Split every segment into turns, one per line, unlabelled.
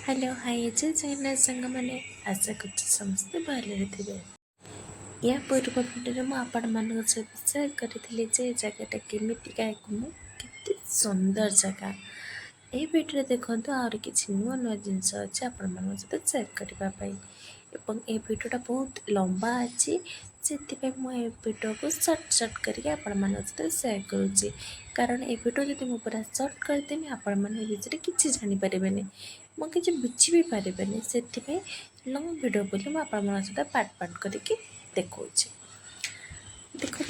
Hello hi जय जगन्नाथ सांग मैंने आशा कर समस्ते भले थे। या पूर्व भिडियो में आपण मान सहित सेयार करी जगटा केमितिका केते सुंदर जगह ये भिडियो देखो आहरी किसी नुआ नुआ जिनस अच्छे आपण मान सहित सेयार करने ए भिडियोटा बहुत लंबा अच्छी से भिडियो को सर्ट करके आपण मान सहित सेयार करुच्ची कारण ए भिडियो जब मुझे पूरा सर्ट करदेमी आपण मैंने विषय किसी जानीपर मुझे किसी बुझी भी पारे से लंग भिडियो बोली मुझे सहित पार्ट पार्ट करके देखा देखो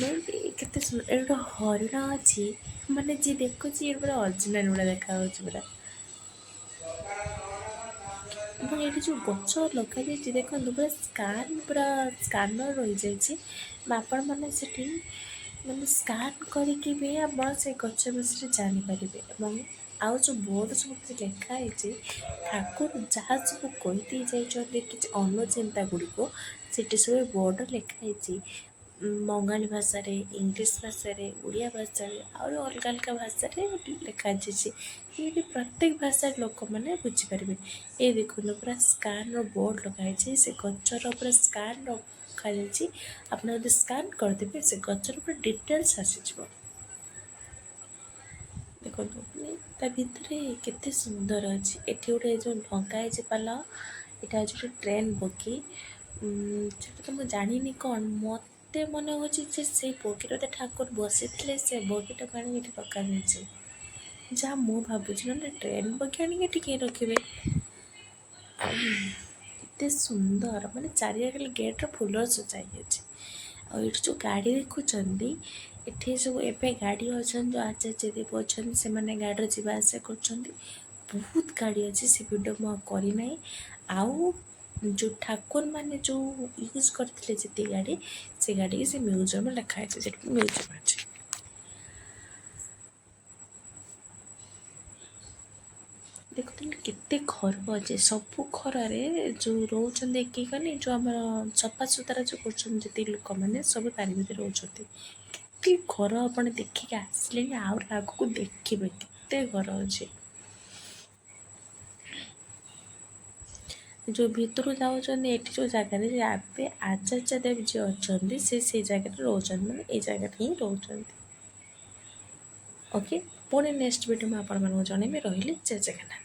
केते सुंदर हरिण अच्छी माने जी देखो पूरा अरिजिनाल गुड़ा देखा पूरा और ये जो गच लगे देखो पूरा स्कानर रही जाइए आपण मैंने से मैंने स्कान करके भी आप से गच विषय जानीपर आउ जो बोर्ड सब लिखाई ठाकुर जहाँ सब कही जाइए कि अनुचिंता गुड़िक से सब बोर्ड लिखाई बंगाली भाषा इंग्लीश भाषा ओडिया भाषा और अलग अलग भाषा लिखाई ये प्रत्येक भाषा लोक मैंने बुझीपारे ये देखो पूरा स्कान बोर्ड लगाई से गचर पूरा स्कान रखा आप स्कान करदे से गचर पूरा डिटेल्स आसीज देखो ता भितर केते सुंदर अच्छी एटी गोटे जो लंकाई पाल यहाँ हूँ ट्रेन बगी तो मुझे जानी कौन मत मन हो से बगीर ठाकुर बसी से बगीटा को आनी रखा जहाँ मु भावुँ ना ट्रेन बगी आनी कहीं रखिए एते सुंदर माने चारिआडे गेट्र फुलर सजाई और ये जो गाड़ी देखुं ये सब एवं गाड़ी अच्छा जो आचार्य देव अच्छा से मैंने गाड़ी जावास कर बहुत गाड़ी अच्छी से वीडियो मुझे करना आउ जो ठाकुर मैंने जो यूज करते जी गाड़ी से गाड़ी से म्यूजियम लिखाई म्यूजियम अच्छे देखते केते घर अच्छे सब घर जो रोचे कनी जो आम सफा सुतरा जो कर लोक मैंने सब तार भर रोचे घर आप देखिए आसिले आग को देखिए केते घर अच्छे जो भीतर जाऊँगी जो जगह आचार्य देव जी अच्छा से जगह रोचे मैंने ये जगह ही रोचे ओके पुणी नेक्स्ट वीडियो में आपको जनइबी रही जय जगन्नाथ।